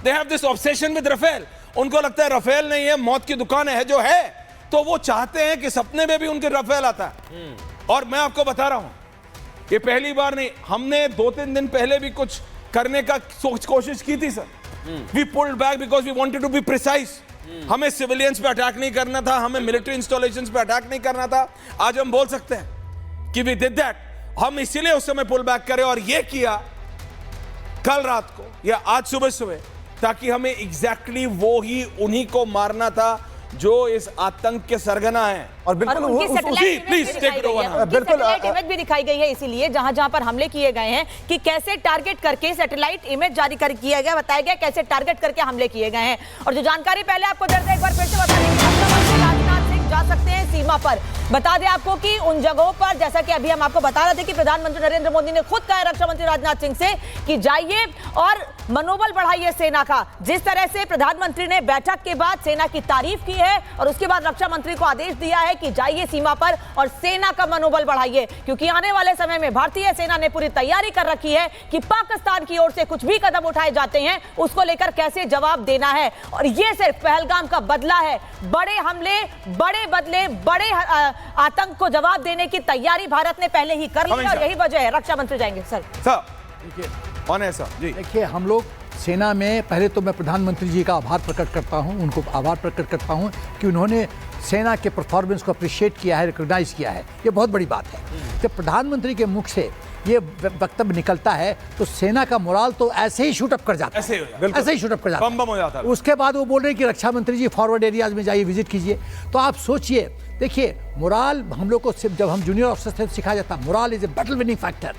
They have this obsession with Rafale. उनको लगता है राफेल नहीं है, मौत की दुकान है जो है, तो वो चाहते हैं कि सपने में भी उनके राफेल आता है। और मैं आपको बता रहा हूं, ये पहली बार नहीं, हमने 2-3 दिन पहले भी कुछ करने का कोशिश की थी sir. We pulled back because we wanted to be precise. हमें सिविलियंस पे अटैक नहीं करना था, हमें मिलिट्री इंस्टॉलेशंस पे अटैक नहीं करना था। आज हम बोल सकते हैं कि वी डिड दैट। हम इसीलिए उस समय पुल बैक करें और ये किया कल रात को या आज सुबह सुबह, ताकि हमें एग्जैक्टली वो ही उन्हीं को मारना था जो इस आतंक के सरगना है। और बिल्कुल इमेज भी दिखाई गई है, इसीलिए जहां जहां पर हमले किए गए हैं कि कैसे टारगेट करके सैटेलाइट इमेज जारी कर किया गया, बताया गया कैसे टारगेट करके हमले किए गए हैं। और जो जानकारी पहले आपको दे एक बार फिर से बता दें, राजनाथ सिंह जा सकते हैं सीमा पर। बता दें आपको कि उन जगहों पर, जैसा कि अभी हम आपको बता रहे थे कि प्रधानमंत्री नरेंद्र मोदी ने खुद कहा रक्षा मंत्री राजनाथ सिंह से कि जाइए और मनोबल बढ़ाइए सेना का। जिस तरह से प्रधानमंत्री ने बैठक के बाद सेना की तारीफ की है और उसके बाद रक्षा मंत्री को आदेश दिया है कि जाइए सीमा पर और सेना का मनोबल बढ़ाइए, क्योंकि आने वाले समय में भारतीय सेना ने पूरी तैयारी कर रखी है कि पाकिस्तान की ओर से कुछ भी कदम उठाए जाते हैं उसको लेकर कैसे जवाब देना है। और यह सिर्फ पहलगाम का बदला है। बड़े हमले, बड़े बदले, बड़े आतंक को जवाब देने की तैयारी भारत ने पहले ही कर ली और यही वजह है। रक्षा मंत्री जाएंगे सर। देखिए, हम लोग सेना में, पहले तो मैं प्रधानमंत्री जी का आभार प्रकट करता हूं, उनको आभार प्रकट करता हूं कि उन्होंने सेना के परफॉर्मेंस को अप्रिशिएट किया है, रिकॉग्नाइज किया है। ये बहुत बड़ी बात है। जब प्रधानमंत्री के मुख से ये वक्तव्य निकलता है तो सेना का मोराल तो ऐसे ही शूट अप कर जाता है, ऐसे ही शूट अप कर जाता है, बम हो जाता है। उसके बाद वो बोल रहे हैं कि रक्षा मंत्री जी फॉरवर्ड एरियाज में जाइए, विजिट कीजिए। तो आप सोचिए, देखिए, मोराल हम लोग को सिर्फ जब हम जूनियर ऑफिसर से सिखाया जाता है, morale is a battle winning factor.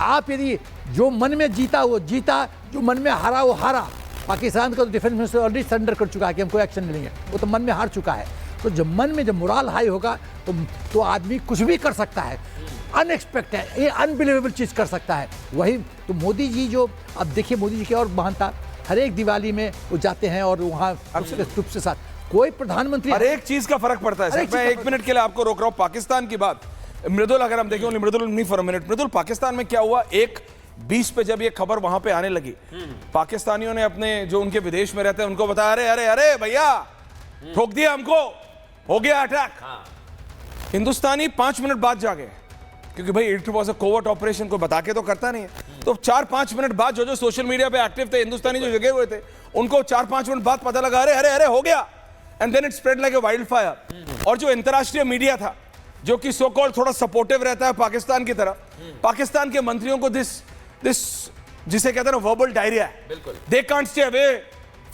आप यदि जो मन में जीता वो जीता, जो मन में हारा वो हारा। पाकिस्तान का तो डिफेंस मिनिस्टर ऑलरेडी सरेंडर कर चुका है कि हम कोई एक्शन नहीं लेंगे, वो तो मन में हार चुका है। तो जब मन में जब मोराल हाई होगा तो आदमी कुछ भी कर सकता है, अनएक्सपेक्टेड, ये अनबिलीवेबल चीज़ कर सकता है। वही तो मोदी जी, जो अब देखिए मोदी जी की और महानता, हर एक दिवाली में वो जाते हैं और वहाँ ट्रुप के साथ कोई प्रधानमंत्री, हर एक चीज का फर्क पड़ता है। मैं 1 मिनट के लिए आपको रोक रहा हूँ। पाकिस्तान की बात, मृदुल, अगर हम देखें, मृदुल नहीं फॉर अ मिनट, मृदुल, पाकिस्तान में क्या हुआ, 1:20 पे जब ये खबर वहां पे आने लगी, पाकिस्तानियों ने अपने जो उनके विदेश में रहते हैं उनको बताया, अरे अरे अरे भैया ठोक दिया हमको, हो गया अटैक। हिंदुस्तानी 5 मिनट बाद जागे, क्योंकि भाई it was a covert operation, को बता के तो करता नहीं है। तो 4-5 मिनट बाद जो सोशल मीडिया पे एक्टिव थे हिंदुस्तानी, जो जगे हुए थे, उनको 4-5 मिनट बाद पता लगा, अरे अरे अरे हो गया। And then it spread like a wild fire. और जो अंतरराष्ट्रीय मीडिया था, जो कि सो कॉल्ड थोड़ा सपोर्टिव रहता है पाकिस्तान की तरफ, पाकिस्तान के मंत्रियों को दिस जिसे कहते हैं ना verbal diarrhoea, they can't stay away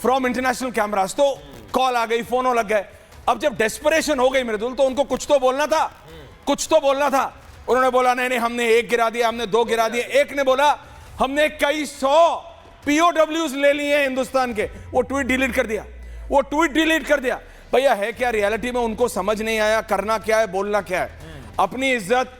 from international cameras. तो कॉल आ गई, फोन लग गए। अब जब डेस्परेशन हो गई मृदुल, तो उनको कुछ तो बोलना था, कुछ तो बोलना था। उन्होंने बोला नहीं नहीं, हमने 1 गिरा दिया, हमने 2 गिरा दिए। एक ने बोला हमने कई 100 POWs ले लिए हैं हिंदुस्तान के। वो ट्वीट डिलीट कर दिया, वो ट्वीट डिलीट कर दिया। भैया है क्या रियलिटी में, उनको समझ नहीं आया करना क्या है, बोलना क्या है। अपनी इज्जत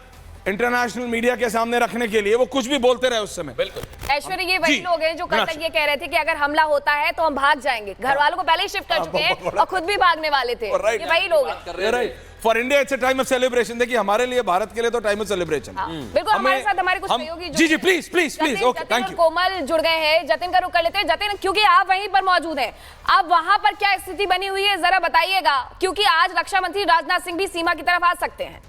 इंटरनेशनल मीडिया के सामने रखने के लिए वो कुछ भी बोलते रहे उस समय। बिल्कुल ऐश्वर्या, ये वही लोग हैं जो कल तक ये कह रहे थे कि अगर हमला होता है तो हम भाग जाएंगे। घर वालों को पहले ही शिफ्ट कर चुके हैं और खुद भी भागने वाले थे। ये वही लोग हैं। For India it's a time of celebration. देखिए, हमारे लिए, भारत के लिए तो टाइम ऑफ सेलिब्रेशन। बिल्कुल, हमारे साथ हमारे कुछ सहयोगी जी please please please, okay, thank you. Komal जुड़ गए हैं, जतिन का रुख कर लेते हैं। जतिन, क्योंकि आप वहीं पर मौजूद हैं, अब वहां पर क्या स्थिति बनी हुई है जरा बताइएगा, क्योंकि आज रक्षा मंत्री राजनाथ सिंह भी सीमा की तरफ आ सकते हैं।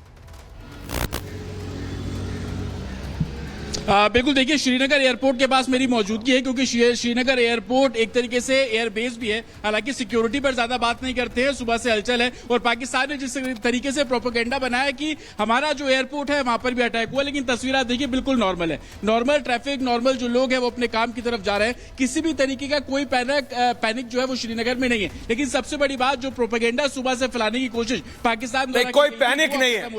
बिल्कुल, देखिए, श्रीनगर एयरपोर्ट के पास मेरी मौजूदगी है, क्योंकि श्रीनगर एयरपोर्ट एक तरीके से एयरबेस भी है। हालांकि सिक्योरिटी पर ज्यादा बात नहीं करते हैं, सुबह से हलचल है। और पाकिस्तान ने जिस तरीके से प्रोपेगेंडा बनाया कि हमारा जो एयरपोर्ट है वहां पर भी अटैक हुआ, लेकिन तस्वीर आप देखिए बिल्कुल नॉर्मल है। नॉर्मल ट्रैफिक, नॉर्मल जो लोग हैं वो अपने काम की तरफ जा रहे हैं। किसी भी तरीके का कोई पैनिक जो है वो श्रीनगर में नहीं है। लेकिन सबसे बड़ी बात, जो प्रोपेगेंडा सुबह से फैलाने की कोशिश पाकिस्तान, कोई पैनिक नहीं है।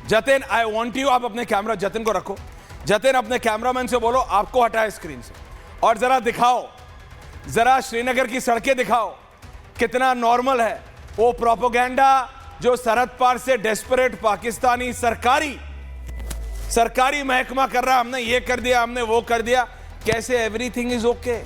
जतिन, आई वांट यू, आप अपने कैमरा जतिन को रखो। जतिन, अपने कैमरामैन से बोलो आपको हटाए स्क्रीन से, और जरा दिखाओ, जरा श्रीनगर की सड़कें दिखाओ कितना नॉर्मल है। वो प्रोपेगेंडा जो सरहद पार से डेस्परेट पाकिस्तानी सरकारी महकमा कर रहा, हमने ये कर दिया, हमने वो कर दिया, कैसे एवरीथिंग इज ओके।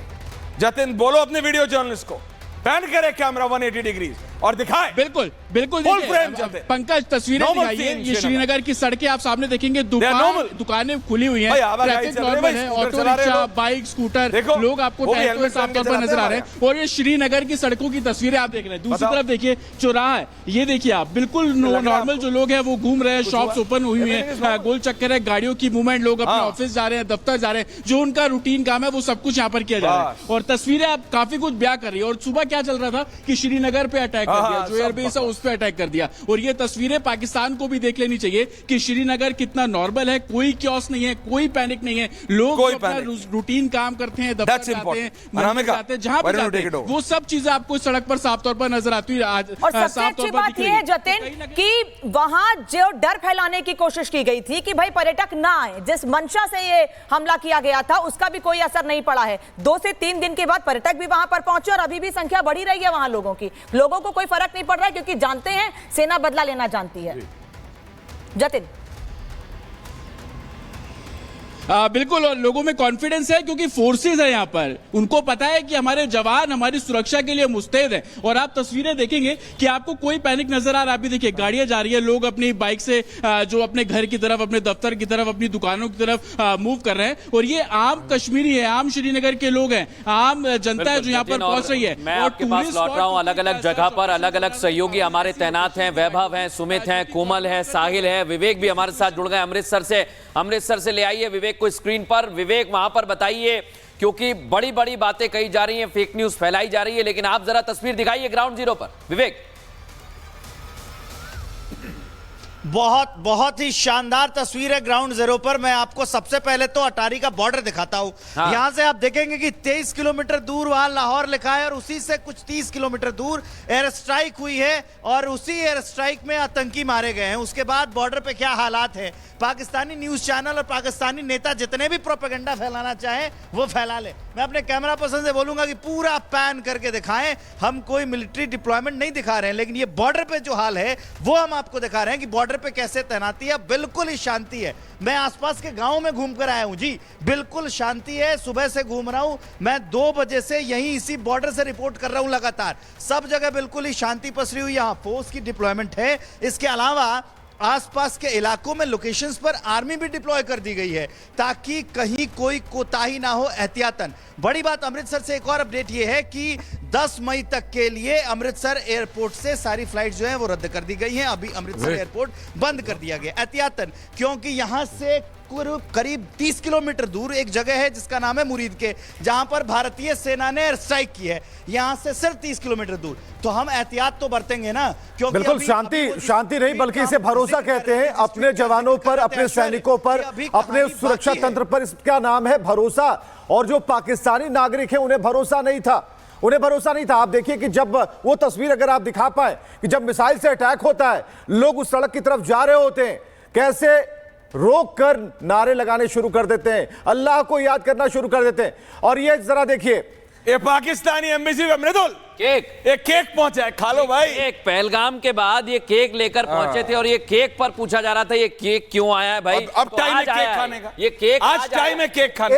जतिन, बोलो अपने वीडियो जर्नलिस्ट को, पैन करे कैमरा 180 डिग्री। और दिखाए। बिल्कुल बिल्कुल Full देखिए, frame चलते। पंकज तस्वीरें Normal दिखाइए, scene ये श्रीनगर की सड़कें आप सामने देखेंगे, normal। दुकानें खुली हुई हैं, भाई, आवाजाही ट्रैफिक चल रही है, नॉर्मल भाई, है, स्कूटर ऑटो चला रहे रिक्शा, लोग। बाइक, स्कूटर, देखो, लोग आपको वो भी टहलते हुए हेलमेट साफ पहन तौर के पर चलाते नजर आ हैं रहे हैं। और ये श्रीनगर की सड़कों की तस्वीरें आप देख रहे हैं। दूसरी बताओ। तरफ देखिए चौराहा है, ये देखिए आप, बिल्कुल लग रहा है नॉर्मल जो लोग हैं वो घूम रहे हैं, शॉप्स हुआ? ओपन हुई हुई Everything is है, normal। गोल चक्कर है, गाड़ियों की मूवमेंट, लोग अपने हाँ। ऑफिस जा रहे हैं, दफ्तर जा रहे हैं, जो उनका रूटीन काम है वो सब कुछ यहाँ पर किया जा रहा है। बस। और तस्वीरें आप काफी कुछ ब्याह कर रही है। और सुबह क्या चल रहा था कि श्रीनगर पे अटैक कर हाँ, दिया, हाँ, जो सब एयरबेस है उस पे अटैक कर दिया। और ये तस्वीरें पाकिस्तान को भी देख लेनी चाहिए कि श्रीनगर कितना नॉर्मल है, कोई क्योस नहीं है, कोई पैनिक नहीं है, लोग कोई अपना पैनिक। रूटीन काम करते हैं, दफ्तर That's जाते हैं, important। मंदिर अनामिका, जाते हैं, जहां why भी don't you जाते take हैं, it over? वो सब चीजें आपको सड़क पर साफ तौर पर नजर आती है। आज और सबसे साफ तौर अच्छी पर बात दिख यह रही है है। जतिन कि वहां जो डर फैलाने की कोशिश की गई थी कि भाई पर्यटक ना आए, जिस मंशा से ये हमला किया गया था उसका भी कोई असर नहीं पड़ा है। 2 से 3 दिन के बाद पर्यटक भी वहां पर पहुंचे और अभी भी संख्या बढ़ी रही है वहां लोगों की। लोगों को कोई फर्क नहीं पड़ रहा है क्योंकि जानते हैं सेना बदला लेना जानती है। जतिन, बिल्कुल, और लोगों में कॉन्फिडेंस है क्योंकि फोर्सेज है यहाँ पर, उनको पता है कि हमारे जवान हमारी सुरक्षा के लिए मुस्तैद हैं। और आप तस्वीरें देखेंगे कि आपको कोई पैनिक नजर आ रहा है। अभी देखिए गाड़ियां जा रही है, लोग अपनी बाइक से जो अपने घर की तरफ, अपने दफ्तर की तरफ, अपनी दुकानों की तरफ मूव कर रहे हैं। और ये आम कश्मीरी है, आम श्रीनगर के लोग हैं, आम जनता है जो यहाँ पर पहुंच रही है। मैं और आपके पास टूरिस्ट लौट रहा हूँ। स्पॉट अलग अलग जगह पर अलग अलग सहयोगी हमारे तैनात हैं, वैभव हैं, सुमित हैं, कोमल है, साहिल है, विवेक भी हमारे साथ जुड़ गए अमृतसर से ले आइए विवेक को स्क्रीन पर। विवेक, वहां पर बताइए, क्योंकि बड़ी बड़ी बातें कही जा रही हैं, फेक न्यूज फैलाई जा रही है, लेकिन आप जरा तस्वीर दिखाइए ग्राउंड जीरो पर। विवेक, बहुत ही शानदार तस्वीर है ग्राउंड जीरो पर। मैं आपको सबसे पहले तो अटारी का बॉर्डर दिखाता हूं। हाँ। यहां से आप देखेंगे कि 23 किलोमीटर दूर वहां लाहौर लिखा है और उसी से कुछ 30 किलोमीटर दूर एयर स्ट्राइक हुई है और उसी एयर स्ट्राइक में आतंकी मारे गए हैं। उसके बाद बॉर्डर पे क्या हालात है, पाकिस्तानी न्यूज चैनल और पाकिस्तानी नेता जितने भी प्रोपेगेंडा फैलाना चाहे वो फैला ले। मैं अपने कैमरा पर्सन से बोलूंगा कि पूरा पैन करके दिखाएं। हम कोई मिलिट्री डिप्लॉयमेंट नहीं दिखा रहे हैं, लेकिन ये बॉर्डर पे जो हाल है वो हम आपको दिखा रहे हैं कि बॉर्डर पे कैसे तैनाती है। बिल्कुल ही शांति है। मैं आसपास के गांव में घूम कर आया हूं जी, बिल्कुल शांति है। सुबह से घूम रहा हूं मैं, 2 बजे से यहीं इसी बॉर्डर से रिपोर्ट कर रहा हूं लगातार। सब जगह बिल्कुल ही शांति पसरी हुई, यहां फोर्स की डिप्लॉयमेंट है। इसके अलावा आसपास के इलाकों में लोकेशंस पर आर्मी भी डिप्लॉय कर दी गई है ताकि कहीं कोई कोताही ना हो, एहतियातन। बड़ी बात अमृतसर से एक और अपडेट ये है कि 10 मई तक के लिए अमृतसर एयरपोर्ट से सारी फ्लाइट जो है वो रद्द कर दी गई हैं। अभी अमृतसर एयरपोर्ट बंद कर दिया गया एहतियातन, क्योंकि यहां से करीब 30 किलोमीटर दूर एक जगह है जिसका नाम है मुरीद के, जहां पर भारतीय सेना ने एयर स्ट्राइक की है। यहां से सिर्फ 30 किलोमीटर दूर, तो हम एहतियात तो बरतेंगे ना, क्योंकि बिल्कुल शांति नहीं बल्कि इसे भरोसा कहते हैं अपने जवानों पर, अपने सैनिकों पर, अपने सुरक्षा तंत्र पर। इसका नाम है भरोसा। और जो पाकिस्तानी नागरिक हैं उन्हें भरोसा नहीं था। आप देखिए कि जब वो तस्वीर अगर आप दिखा पाए कि जब मिसाइल से अटैक होता है, लोग उस सड़क की तरफ जा रहे होते हैं, कैसे रोक कर नारे लगाने शुरू कर देते हैं, अल्लाह को याद करना शुरू कर देते हैं। और ये जरा देखिए, ये पाकिस्तानी एम्बेसी में मृदुल एक केक पहुंचा है, खा लो भाई। एक पहलगाम के बाद ये केक लेकर पहुंचे थे और ये केक पर पूछा जा रहा था ये केक क्यों आया है भाई। अब टाइम है केक खाने का। ये केक आज टाइम है केक खाने।